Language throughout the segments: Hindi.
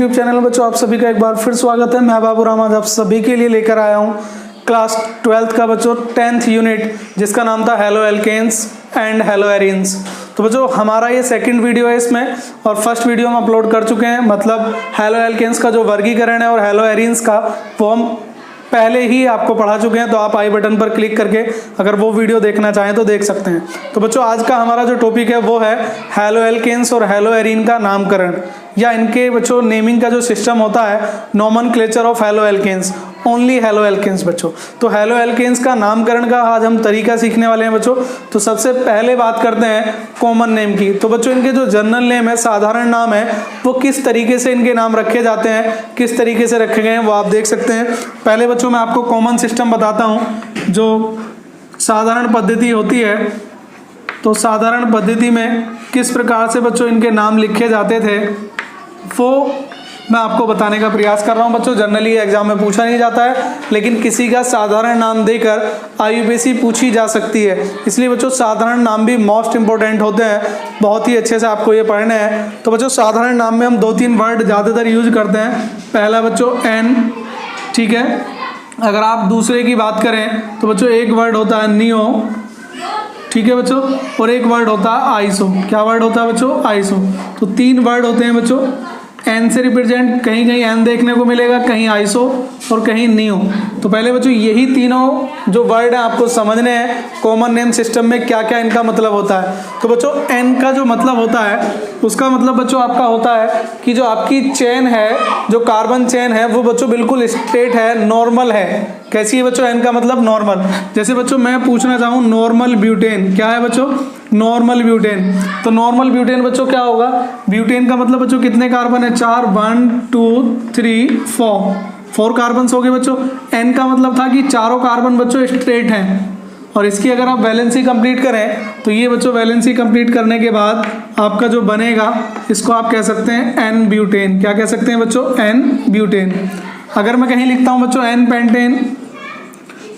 यूट्यूब चैनल में बच्चों आप सभी का एक बार फिर स्वागत है। मैं बाबू राम आज आप सभी के लिए लेकर आया हूँ क्लास 12th का बच्चों 10th यूनिट जिसका नाम था halo alkanes and halo arenes. तो बच्चों हमारा ये सेकंड वीडियो है इसमें और फर्स्ट वीडियो हम अपलोड कर चुके हैं। मतलब हेलो एल्केन्स का जो वर्गीकरण है और हेलो एरीन्स का वो हम पहले ही आपको पढ़ा चुके हैं। तो आप आई बटन पर क्लिक करके अगर वो वीडियो देखना चाहें तो देख सकते हैं। तो बच्चों आज का हमारा जो टॉपिक है वो है हेलो एल्केन्स और हेलो एरीन का नामकरण या इनके बच्चों नेमिंग का जो सिस्टम होता है nomenclature of halo alkanes, only halo alkanes बच्चों। तो हेलो एल्केन्स का नामकरण का आज हम तरीका सीखने वाले हैं बच्चों। तो सबसे पहले बात करते हैं कॉमन नेम की। तो बच्चों इनके जो जनरल नेम है, साधारण नाम है, वो किस तरीके से इनके नाम रखे जाते हैं, किस तरीके से रखे गए हैं वो आप देख सकते हैं। पहले बच्चों मैं आपको कॉमन सिस्टम बताता हूँ। जो साधारण पद्धति होती है तो साधारण पद्धति में किस प्रकार से बच्चों इनके नाम लिखे जाते थे वो मैं आपको बताने का प्रयास कर रहा हूं बच्चों। जनरली एग्जाम में पूछा नहीं जाता है लेकिन किसी का साधारण नाम देकर आईयूपीएससी पूछी जा सकती है। इसलिए बच्चों साधारण नाम भी मोस्ट इंपॉर्टेंट होते हैं, बहुत ही अच्छे से आपको ये पढ़ने हैं। तो बच्चों साधारण नाम में हम 2-3 वर्ड ज़्यादातर यूज करते हैं। पहला बच्चों एन, ठीक है। अगर आप दूसरे की बात करें तो बच्चों एक वर्ड होता है नियो, ठीक है बच्चों, और एक वर्ड होता है आइसो। क्या वर्ड होता है बच्चों? आइसो। तो 3 वर्ड होते हैं बच्चों एन से रिप्रेजेंट, कहीं कहीं एन देखने को मिलेगा, कहीं आइसो और कहीं नियो। तो पहले बच्चों यही तीनों जो वर्ड हैं आपको समझने हैं कॉमन नेम सिस्टम में क्या क्या इनका मतलब होता है। तो बच्चों एन का जो मतलब होता है उसका मतलब बच्चों आपका होता है कि जो आपकी चेन है, जो कार्बन चेन है वो बच्चों बिल्कुल स्ट्रेट है, नॉर्मल है। कैसी है बच्चों? एन का मतलब नॉर्मल। जैसे बच्चों मैं पूछना चाहूँ नॉर्मल ब्यूटेन, क्या है बच्चों? Normal butane. तो नॉर्मल ब्यूटेन बच्चों क्या होगा? ब्यूटेन का मतलब बच्चों कितने कार्बन है? 4, 1 2 3 4 कार्बन हो गए बच्चों। एन का मतलब था कि चारों कार्बन बच्चों स्ट्रेट हैं। और इसकी अगर आप वैलेंसी कंप्लीट करें तो ये बच्चों वैलेंसी कंप्लीट करने के बाद आपका जो बनेगा इसको आप कह सकते हैं एन ब्यूटेन। क्या कह सकते हैं बच्चों? N butane. अगर मैं कहीं लिखता हूँ बच्चों एन पेंटेन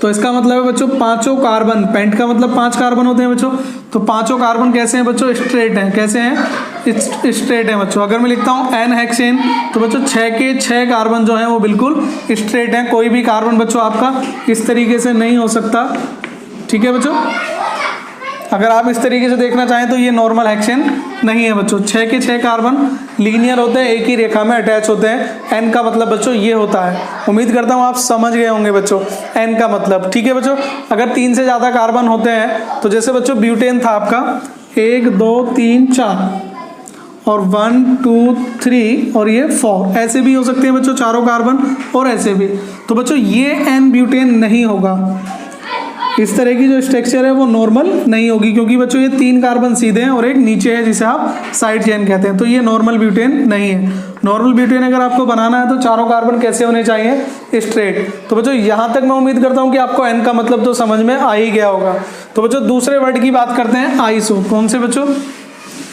तो इसका मतलब है बच्चों 5 कार्बन, पेंट का मतलब 5 कार्बन होते हैं बच्चों। तो 5 कार्बन कैसे हैं बच्चों? स्ट्रेट हैं। कैसे हैं? स्ट्रेट हैं बच्चों। अगर मैं लिखता हूँ एन हेक्सेन तो बच्चों 6 के 6 कार्बन जो हैं वो बिल्कुल स्ट्रेट हैं। कोई भी कार्बन बच्चों आपका इस तरीके से नहीं हो सकता, ठीक है बच्चों। अगर आप इस तरीके से देखना चाहें तो ये नॉर्मल हेक्सेन नहीं है बच्चों। 6 के 6 कार्बन लीनियर होते हैं, एक ही रेखा में अटैच होते हैं। एन का मतलब बच्चों ये होता है। उम्मीद करता हूँ आप समझ गए होंगे बच्चों एन का मतलब, ठीक है बच्चों। अगर 3 से ज़्यादा कार्बन होते हैं तो जैसे बच्चों ब्यूटेन था आपका 1 2 3 4 और 1 2 3 और ये 4, ऐसे भी हो सकते हैं बच्चों चारों कार्बन और ऐसे भी। तो बच्चों ये एन ब्यूटेन नहीं होगा। इस तरह की जो स्ट्रक्चर है वो नॉर्मल नहीं होगी क्योंकि बच्चों ये 3 कार्बन सीधे हैं और एक नीचे है जिसे आप साइड चेन कहते हैं। तो ये नॉर्मल ब्यूटेन नहीं है। नॉर्मल ब्यूटेन अगर आपको बनाना है तो चारों कार्बन कैसे होने चाहिए? स्ट्रेट। तो बच्चों यहाँ तक मैं उम्मीद करता हूँ कि आपको एन का मतलब तो समझ में आ ही गया होगा। तो बच्चों दूसरे वर्ड की बात करते हैं आइसो। कौन से बच्चों?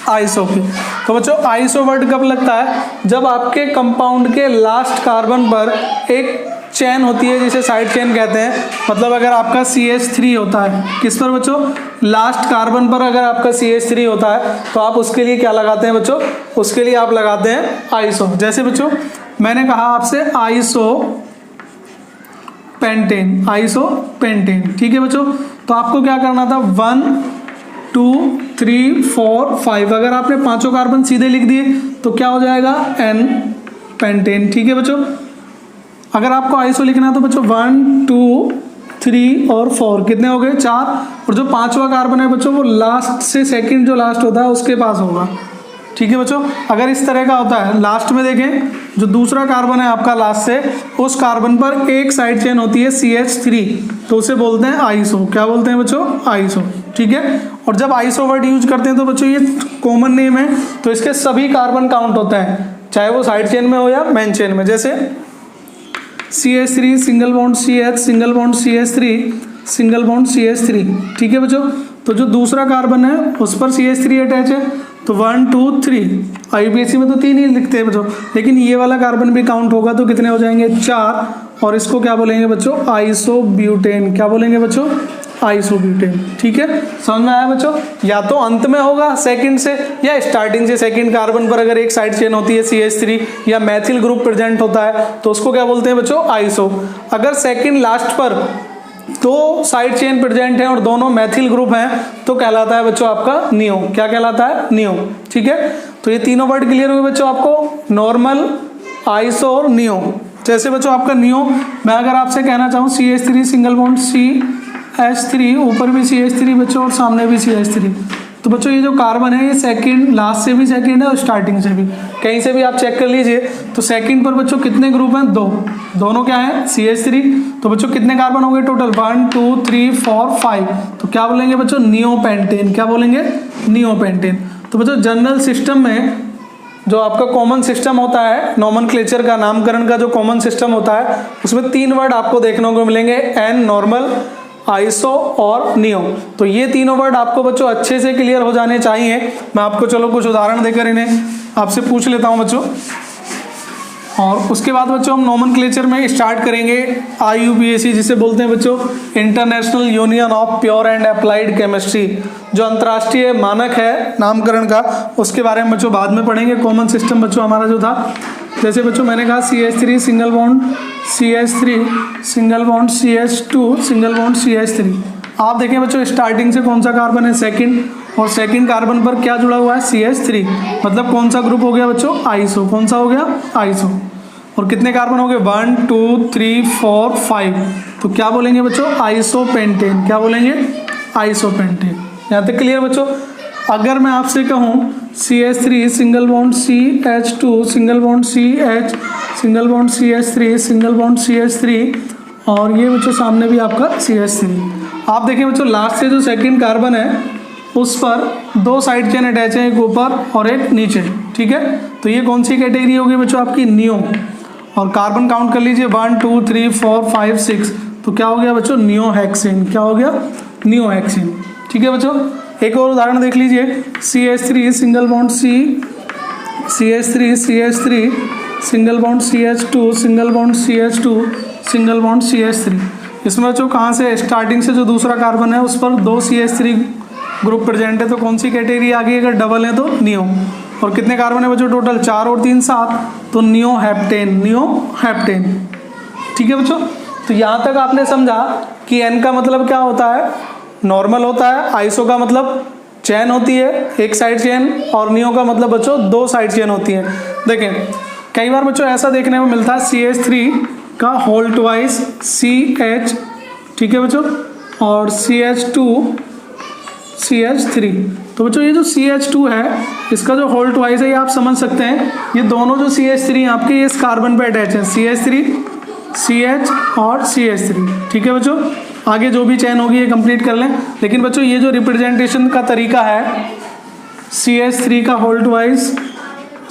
आइसो की। तो बच्चों आइसो वर्ड कब लगता है? जब आपके कंपाउंड के लास्ट कार्बन पर एक चेन होती है जिसे साइड चेन कहते हैं। मतलब अगर आपका CH3 होता है, किस पर बच्चों? लास्ट कार्बन पर अगर आपका CH3 होता है तो आप उसके लिए क्या लगाते हैं बच्चों? उसके लिए आप लगाते हैं आइसो। जैसे बच्चों मैंने कहा आपसे आइसो पेंटेन, आइसो पेंटेन, ठीक है बच्चों। तो आपको क्या करना था? 1 2 3 4 5। अगर आपने 5 कार्बन सीधे लिख दिए तो क्या हो जाएगा? एन पेंटेन, ठीक है बच्चों। अगर आपको आइसो लिखना है तो बच्चों 1 2 3 और 4 कितने हो गए? 4। और जो 5वां कार्बन है बच्चों वो लास्ट से सेकंड जो लास्ट होता है उसके पास होगा, ठीक है बच्चों। अगर इस तरह का होता है लास्ट में देखें जो दूसरा कार्बन है आपका लास्ट से, उस कार्बन पर एक साइड चेन होती है CH3 तो उसे बोलते हैं आइसो। क्या बोलते हैं बच्चों? आइसो, ठीक है। और जब आइसो वर्ड यूज करते हैं तो बच्चों ये कॉमन नेम है तो इसके सभी कार्बन काउंट होते हैं चाहे वो साइड चेन में हो या मेन चेन में। जैसे CH3 single bond CH single bond CH3 single bond CH3, ठीक है बच्चों। तो जो दूसरा कार्बन है उस पर CH3 अटैच है तो 1 2 3। आईयूपीएससी में तो 3 ही लिखते हैं बच्चों, लेकिन ये वाला कार्बन भी काउंट होगा तो कितने हो जाएंगे? 4। और इसको क्या बोलेंगे बच्चों? आइसोब्यूटेन। क्या बोलेंगे बच्चों? आइसोब्यूटेन। ठीक है, समझ में आया बच्चों? या तो अंत में होगा सेकंड से या स्टार्टिंग से। सेकंड कार्बन पर अगर एक साइड चेन होती है CH3 या मैथिल ग्रुप प्रेजेंट होता है तो उसको क्या बोलते हैं बच्चों? आइसो। अगर सेकंड लास्ट पर दो साइड चेन प्रेजेंट हैं और दोनों मैथिल ग्रुप हैं तो कहलाता है बच्चों आपका नियो। क्या कहलाता है? नियो। ठीक है, तो ये तीनों वर्ड क्लियर हुए बच्चों आपको, नॉर्मल, आइसो और नियो। जैसे बच्चों आपका नियो, मैं अगर आपसे कहना चाहूँ CH3 सिंगल बॉन्ड CH3, ऊपर भी CH3 बच्चों और सामने भी CH3, तो बच्चों ये जो कार्बन है ये सेकंड लास्ट से भी सेकंड है और स्टार्टिंग से भी, कहीं से भी आप चेक कर लीजिए। तो सेकंड पर बच्चों कितने ग्रुप हैं? दो, दोनों क्या है? CH3। तो बच्चों कितने कार्बन हो गए टोटल? 1 2 3 4 5। तो क्या बोलेंगे बच्चों? नियोपेंटेन। क्या बोलेंगे? नियोपेंटेन। तो बच्चों जनरल सिस्टम में जो आपका कॉमन सिस्टम होता है, नोमेनक्लेचर का, नामकरण का जो कॉमन सिस्टम होता है, उसमें तीन वर्ड आपको देखने को मिलेंगे, एन, नॉर्मल, आइसो और नियो। तो ये तीनों वर्ड आपको बच्चों अच्छे से क्लियर हो जाने चाहिए। मैं आपको चलो कुछ उदाहरण देकर इन्हें आपसे पूछ लेता हूं बच्चों, और उसके बाद बच्चों हम नोमेनक्लेचर में स्टार्ट करेंगे IUPAC, जिसे बोलते हैं बच्चों international union of pure and applied chemistry, जो अंतर्राष्ट्रीय मानक है नामकरण का, उसके बारे में बच्चों बाद में पढ़ेंगे। कॉमन सिस्टम बच्चों हमारा जो था, जैसे बच्चों मैंने कहा CH3 single bond CH3 single bond CH2 single bond CH3। आप देखें बच्चों स्टार्टिंग से कौन सा कार्बन है? सेकंड, और सेकंड कार्बन पर क्या जुड़ा हुआ है? CH3। मतलब कौन सा ग्रुप हो गया बच्चों? आइसो। कौन सा हो गया? आइसो। और कितने कार्बन हो गए? 1 2 3 4 5। तो क्या बोलेंगे बच्चों? आइसोपेंटेन। क्या बोलेंगे? आइसोपेंटेन। यहाँ तक क्लियर बच्चों? अगर मैं आपसे कहूँ CH3 single bond CH2 single bond CH single bond CH3 single bond CH3, और ये बच्चों सामने भी आपका CH3। आप देखें बच्चों लास्ट से जो सेकंड कार्बन है उस पर दो साइड चेन अटैच है, एक ऊपर और एक नीचे। ठीक है, तो ये कौन सी कैटेगरी होगी बच्चों? आपकी नियो। और कार्बन काउंट कर लीजिए 1 2 3 4 5 6। तो क्या हो गया बच्चों? नियोहेक्सेन। क्या हो गया? नियोहेक्सेन। ठीक है बच्चों, एक और उदाहरण देख लीजिए CH3 single bond CH3 single bond CH2 single bond CH2 single bond CH3। इसमें बच्चों कहाँ से? स्टार्टिंग से जो दूसरा कार्बन है उस पर दो CH3 ग्रुप प्रेजेंट है, तो कौन सी कैटेगरी आ गई? अगर डबल है तो नियो। और कितने कार्बन है बच्चों टोटल? 4 और 3 7, तो नियोहेप्टेन। नियोहेप्टेन। ठीक है बच्चों, तो यहाँ तक आपने समझा कि एन का मतलब क्या होता है? नॉर्मल होता है। आइसो का मतलब चेन होती है, एक साइड चेन, और नियो का मतलब बच्चों दो साइड चेन होती है। देखें कई बार बच्चों ऐसा देखने में मिलता है CH3 का होल ट्वाइस CH, ठीक है बच्चों, और CH2 CH3। तो बच्चों ये जो CH2 है इसका जो होल ट्वाइस है ये आप समझ सकते हैं, ये दोनों जो CH3 आपके इस कार्बन पे अटैच है, CH3 CH और CH3। ठीक है बच्चों, आगे जो भी चेन होगी ये कंप्लीट कर लें। लेकिन बच्चों ये जो रिप्रेजेंटेशन का तरीका है CH3 का होल ट्वाइस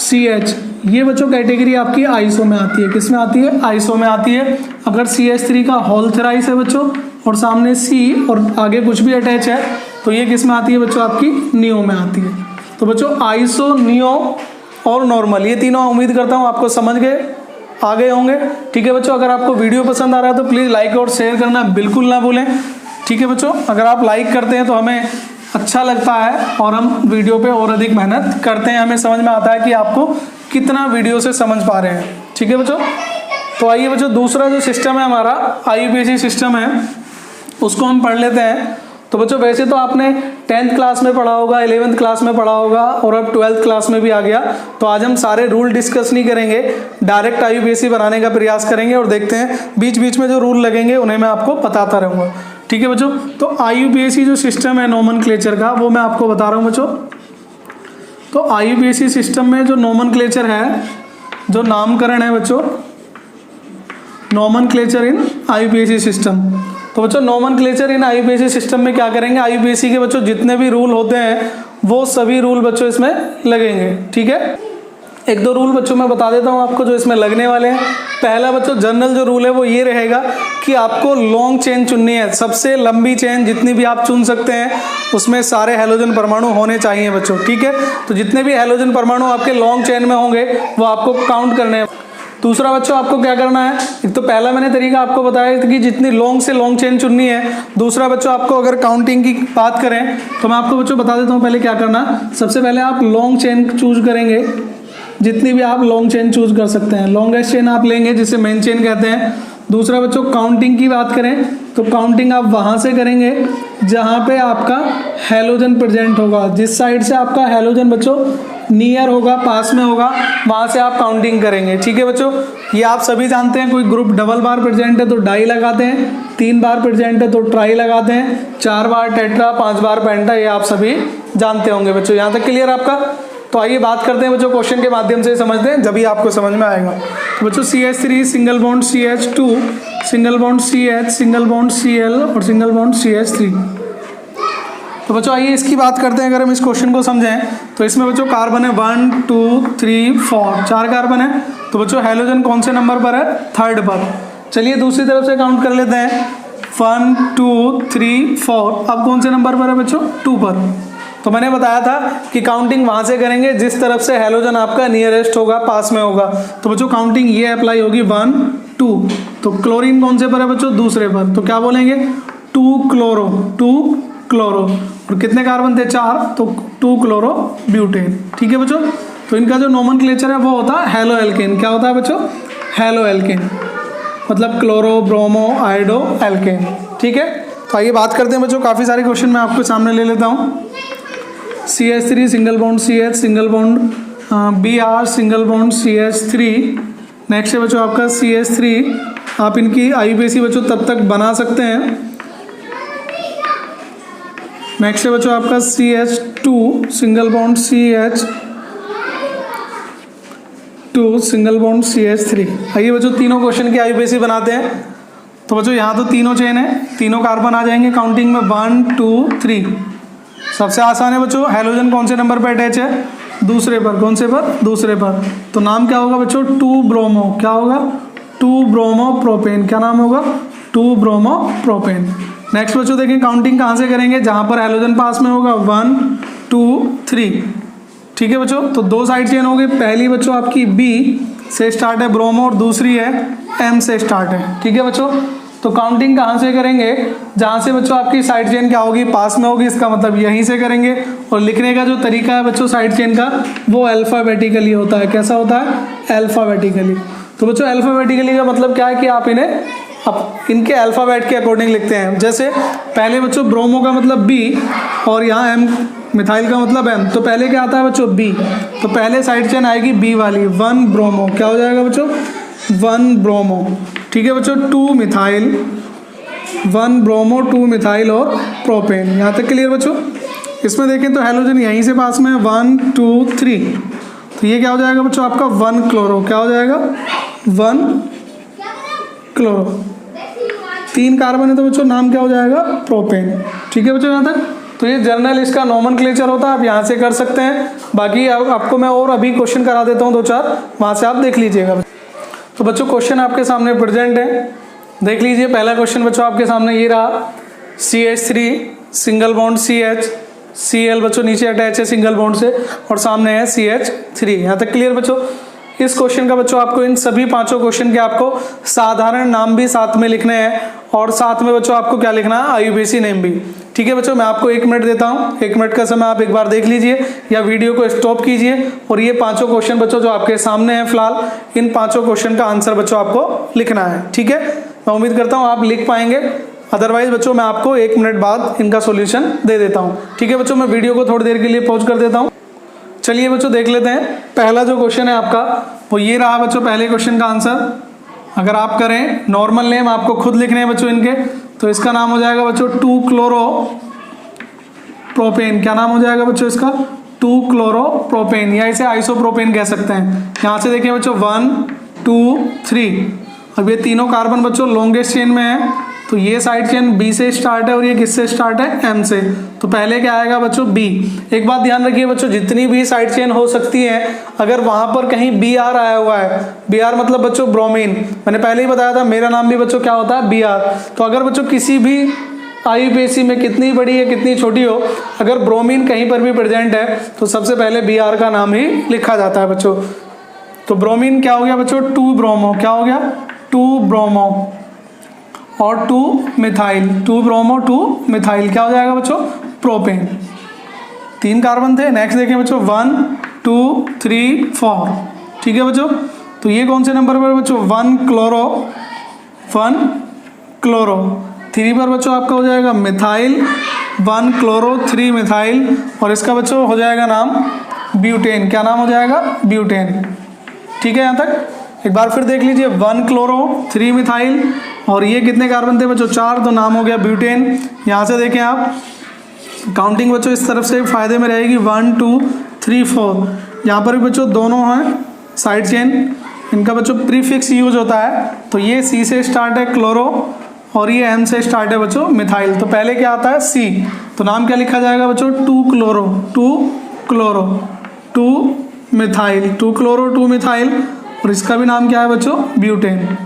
CH, ये बच्चों कैटेगरी आपकी आइसो में आती है। किस में आती है? आइसो में आती है। अगर CH3 का होल थ्राइस है बच्चों और सामने C और आगे कुछ भी अटैच है तो ये किस में आती है बच्चों? आपकी नियो में आती है। तो बच्चों आइसो, नियो और नॉर्मल, ये तीनों उम्मीद करता हूँ आपको समझ गए, आ गए होंगे। ठीक है बच्चों, अगर आपको वीडियो पसंद आ रहा है तो प्लीज़ लाइक और शेयर करना बिल्कुल ना भूलें। ठीक है बच्चों, अगर आप लाइक करते हैं तो हमें अच्छा लगता है और हम वीडियो पे और अधिक मेहनत करते हैं, हमें समझ में आता है कि आपको कितना वीडियो से समझ पा रहे हैं। ठीक है बच्चों, तो आइए बच्चों दूसरा जो सिस्टम है हमारा IUPAC सिस्टम है उसको हम पढ़ लेते हैं। तो बच्चों वैसे तो आपने 10th क्लास में पढ़ा होगा, 11th क्लास में पढ़ा होगा और अब 12th क्लास में भी आ गया। तो आज हम सारे रूल डिस्कस नहीं करेंगे, डायरेक्ट IUPAC बनाने का प्रयास करेंगे और देखते हैं बीच बीच में जो रूल लगेंगे उन्हें मैं आपको बताता रहूँगा। ठीक है बच्चों, तो IUPAC जो सिस्टम है नोमेनक्लेचर का वो मैं आपको बता रहा हूँ बच्चों। तो IUPAC सिस्टम में जो नोमेनक्लेचर है, जो नामकरण है बच्चों, नोमेनक्लेचर इन IUPAC सिस्टम। तो बच्चों नोमेनक्लेचर इन IUPAC सिस्टम में क्या करेंगे, IUPAC के बच्चों जितने भी रूल होते हैं वो सभी रूल बच्चों इसमें लगेंगे। ठीक है, एक दो रूल बच्चों मैं बता देता हूँ आपको जो इसमें लगने वाले हैं। पहला बच्चों जनरल जो रूल है वो ये रहेगा कि आपको लॉन्ग चेन चुननी है, सबसे लंबी चेन जितनी भी आप चुन सकते हैं उसमें सारे हैलोजन परमाणु होने चाहिए बच्चों। ठीक है, तो जितने भी हैलोजन परमाणु आपके लॉन्ग चेन में होंगे वो आपको काउंट करने हैं। दूसरा बच्चों आपको क्या करना है, एक तो पहला मैंने तरीका आपको बताया था कि जितनी लॉन्ग से लॉन्ग चेन चुननी है। दूसरा बच्चों आपको अगर काउंटिंग की बात करें तो मैं आपको बच्चों बता देता हूँ पहले क्या करना। सबसे पहले आप लॉन्ग चेन चूज करेंगे, जितनी भी आप लॉन्ग चेन चूज कर सकते हैं, लॉन्गेस्ट चेन आप लेंगे जिसे मेन चेन कहते हैं। दूसरा बच्चों काउंटिंग की बात करें तो काउंटिंग आप वहाँ से करेंगे जहाँ पे आपका हैलोजन प्रेजेंट होगा, जिस साइड से आपका हैलोजन बच्चों नियर होगा, पास में होगा, वहाँ से आप काउंटिंग करेंगे। ठीक है बच्चों, ये आप सभी जानते हैं। कोई ग्रुप डबल बार प्रेजेंट है तो डाई लगाते हैं, 3 बार प्रेजेंट है तो ट्राई लगाते हैं, 4 बार टेट्रा, 5 बार पेंटा, ये आप सभी जानते होंगे बच्चों। यहाँ तक क्लियर आपका। तो आइए बात करते हैं बच्चों, क्वेश्चन के माध्यम से समझते हैं, जब भी आपको समझ में आएगा। तो बच्चों CH3 single bond CH2 single bond CH single bond Cl और सिंगल बॉन्ड CH3। तो बच्चों आइए इसकी बात करते हैं। अगर हम इस क्वेश्चन को समझें तो इसमें बच्चों कार्बन है 1 2 3 4, 4 कार्बन है। तो बच्चों हैलोजन कौन से नंबर पर है, 3rd पर। चलिए दूसरी तरफ से काउंट कर लेते हैं, 1 2 3 4। अब कौन से नंबर पर है बच्चों, 2 पर। तो मैंने बताया था कि काउंटिंग वहां से करेंगे जिस तरफ से हैलोजन आपका नियरेस्ट होगा, पास में होगा। तो बच्चों काउंटिंग ये अप्लाई होगी 1 2। तो क्लोरीन कौन से पर है बच्चों, दूसरे पर। तो क्या बोलेंगे, 2 क्लोरो, 2 क्लोरो। और कितने कार्बन थे, 4, तो 2 क्लोरो ब्यूटेन। ठीक है बच्चों, तो इनका जो नोमेनक्लेचर है वो होता है हेलो एल्केन। क्या होता है बच्चों, हेलो एल्केन, मतलब क्लोरो ब्रोमो आयोडो एल्केन। ठीक है, तो आइए बात करते हैं बच्चों, काफ़ी सारे क्वेश्चन मैं आपके सामने ले लेता हूँ। CH3 single bond CH single bond Br single bond CH3। Next है बच्चों आपका CH3। आप इनकी IUPAC बच्चों तब तक बना सकते हैं। नेक्स्ट है बच्चों आपका CH2 single bond CH2 single bond CH3। आइए बच्चों तीनों क्वेश्चन की IUPAC बनाते हैं। तो बच्चों यहाँ तो तीनों चेन है, तीनों कार्बन आ जाएंगे काउंटिंग में 1 2 3। सबसे आसान है बच्चों, हैलोजन कौन से नंबर पर अटैच है, दूसरे पर। कौन से पर, दूसरे पर। तो नाम क्या होगा बच्चों, 2 ब्रोमो। क्या होगा, 2 ब्रोमो प्रोपेन। क्या नाम होगा, 2 ब्रोमो प्रोपेन। नेक्स्ट बच्चों देखें काउंटिंग कहाँ से करेंगे, जहाँ पर हैलोजन पास में होगा, 1 2 3। ठीक है बच्चों, तो 2 साइड चेन हो गई। पहली बच्चों आपकी B से स्टार्ट है ब्रोमो और दूसरी है M से स्टार्ट है। ठीक है बच्चों, तो काउंटिंग कहाँ से करेंगे, जहाँ से बच्चों आपकी साइड चेन क्या होगी, पास में होगी, इसका मतलब यहीं से करेंगे। और लिखने का जो तरीका है बच्चों साइड चेन का, वो अल्फ़ाबेटिकली होता है। कैसा होता है, अल्फ़ाबेटिकली। तो बच्चों अल्फ़ाबेटिकली का मतलब क्या है कि आप इन्हें इनके अल्फ़ाबेट के अकॉर्डिंग लिखते हैं। जैसे पहले बच्चों ब्रोमो का मतलब B और यहाँ M मिथाइल का मतलब M, तो पहले क्या आता है बच्चों B। तो पहले साइड चेन आएगी B वाली, 1 ब्रोमो। क्या हो जाएगा बच्चों, 1 ब्रोमो। ठीक है बच्चों, 2 मिथाइल, 1 ब्रोमो, 2 मिथाइल और प्रोपेन। यहाँ तक क्लियर बच्चों। इसमें देखें तो हैलोजन यहीं से पास में 1 2 3। तो ये क्या हो जाएगा बच्चों आपका 1 क्लोरो। क्या हो जाएगा, 1 क्लोरो। 3 कार्बन है तो बच्चों नाम क्या हो जाएगा, प्रोपेन। ठीक है बच्चों यहाँ तक। तो ये जर्नल इसका नोमेनक्लेचर होता है, आप यहाँ से कर सकते हैं। बाकी आपको मैं और अभी क्वेश्चन करा देता हूँ 2-4, वहाँ से आप देख लीजिएगा। तो बच्चों क्वेश्चन आपके सामने प्रेजेंट है, देख लीजिए। पहला क्वेश्चन बच्चों आपके सामने ये रहा, CH3 single bond CH Cl बच्चों नीचे अटैच है सिंगल बॉन्ड से, और सामने है CH3। यहाँ तक क्लियर बच्चों। इस क्वेश्चन का बच्चों आपको इन सभी 5 क्वेश्चन के आपको साधारण नाम भी साथ में लिखने हैं, और साथ में बच्चों आपको क्या लिखना है, IUPAC नेम भी। ठीक है बच्चों, मैं आपको 1 मिनट देता हूँ। 1 मिनट का समय आप एक बार देख लीजिए या वीडियो को स्टॉप कीजिए, और ये 5 क्वेश्चन बच्चों जो आपके सामने हैं फिलहाल, इन 5 क्वेश्चन का आंसर बच्चों आपको लिखना है। ठीक है, मैं उम्मीद करता हूँ आप लिख पाएंगे। अदरवाइज बच्चों मैं आपको 1 मिनट बाद इनका सॉल्यूशन दे देता हूँ। ठीक है बच्चों, मैं वीडियो को थोड़ी देर के लिए पॉज कर देता हूँ। चलिए बच्चों देख लेते हैं। पहला जो क्वेश्चन है आपका वो ये रहा बच्चों, पहले क्वेश्चन का आंसर। अगर आप करें, नॉर्मल नेम आपको खुद लिखने हैं बच्चों इनके, तो इसका नाम हो जाएगा बच्चों 2 क्लोरो प्रोपेन। क्या नाम हो जाएगा बच्चों इसका, 2 क्लोरो प्रोपेन, या इसे आइसोप्रोपेन कह सकते हैं। यहाँ से देखिए बच्चों 1 2 3। अब ये तीनों कार्बन बच्चों लॉन्गेस्ट चेन में है, तो ये साइड चेन B से स्टार्ट है और ये किससे स्टार्ट है, M से। तो पहले क्या आएगा बच्चों B। एक बात ध्यान रखिए बच्चों, जितनी भी साइड चेन हो सकती है, अगर वहां पर कहीं Br आया हुआ है, Br मतलब बच्चों ब्रोमीन, मैंने पहले ही बताया था मेरा नाम भी बच्चों क्या होता है, Br। तो अगर बच्चों किसी भी IUPAC में कितनी बड़ी या कितनी छोटी हो, अगर ब्रोमीन कहीं पर भी प्रेजेंट है तो सबसे पहले Br का नाम ही लिखा जाता है बच्चों। तो ब्रोमीन क्या हो गया बच्चों, 2 ब्रोमो, क्या हो गया 2 ब्रोमो, और 2 मिथाइल, 2 ब्रोमो 2 मिथाइल, क्या हो जाएगा बच्चों, प्रोपेन। 3 कार्बन थे। नेक्स्ट देखें बच्चों 1 2 3 4, ठीक है बच्चों। तो ये कौन से नंबर पर बच्चों, 1 क्लोरो, 3 पर बच्चों आपका हो जाएगा मिथाइल, 1 क्लोरो 3 मिथाइल, और इसका बच्चों हो जाएगा नाम ब्यूटेन। क्या नाम हो जाएगा, ब्यूटेन। ठीक है, यहाँ तक एक बार फिर देख लीजिए, 1 क्लोरो 3 मिथाइल, और ये कितने कार्बन थे बच्चों, 4, तो नाम हो गया ब्यूटेन। यहाँ से देखें आप काउंटिंग बच्चों इस तरफ से फायदे में रहेगी, 1 2 3 4। यहाँ पर भी बच्चों दोनों हैं साइड चेन, इनका बच्चों प्रीफिक्स यूज होता है। तो ये C से स्टार्ट है क्लोरो, और ये M से स्टार्ट है बच्चों मिथाइल। तो पहले क्या आता है C, तो नाम क्या लिखा जाएगा बच्चों, 2 क्लोरो 2 मिथाइल, 2 क्लोरो 2 मिथाइल, और इसका भी नाम क्या है बच्चों, ब्यूटेन।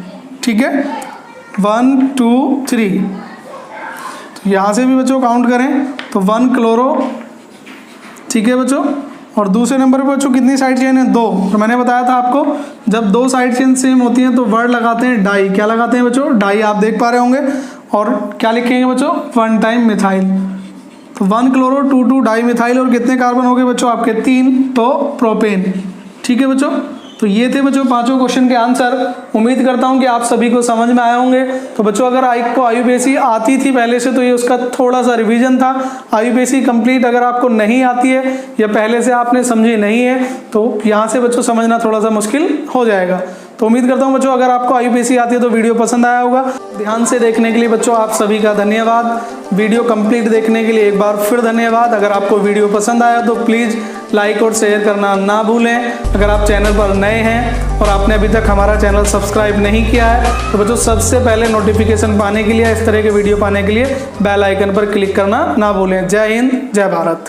ठीक है, 1 2 3। तो यहाँ से भी बच्चों काउंट करें तो 1 क्लोरो, ठीक है बच्चों, और दूसरे नंबर पे बच्चों कितनी साइड चेन है, 2। तो मैंने बताया था आपको, जब 2 साइड चेन सेम होती हैं तो वर्ड लगाते हैं डाई। क्या लगाते हैं बच्चों, डाई, आप देख पा रहे होंगे। और क्या लिखेंगे बच्चों, 1 टाइम मिथाइल। तो 1 क्लोरो 2 2 डाई मिथाइल, और कितने कार्बन हो गए बच्चों आपके, 3, तो प्रोपेन। ठीक है बच्चों, तो ये थे बच्चों 5 क्वेश्चन के आंसर। उम्मीद करता हूँ कि आप सभी को समझ में आए होंगे। तो बच्चों अगर आपको IUPAC आती थी पहले से, तो ये उसका थोड़ा सा रिवीजन था। IUPAC कंप्लीट अगर आपको नहीं आती है या पहले से आपने समझी नहीं है, तो यहाँ से बच्चों समझना थोड़ा सा मुश्किल हो जाएगा। तो उम्मीद करता हूँ बच्चों अगर आपको IUPAC आती है तो वीडियो पसंद आया होगा। ध्यान से देखने के लिए बच्चों आप सभी का धन्यवाद। वीडियो कंप्लीट देखने के लिए एक बार फिर धन्यवाद। अगर आपको वीडियो पसंद आया तो प्लीज़ लाइक और शेयर करना ना भूलें। अगर आप चैनल पर नए हैं और आपने अभी तक हमारा चैनल सब्सक्राइब नहीं किया है, तो बच्चों सबसे पहले नोटिफिकेशन पाने के लिए, इस तरह के वीडियो पाने के लिए बेल आइकन पर क्लिक करना ना भूलें। जय हिंद, जय भारत।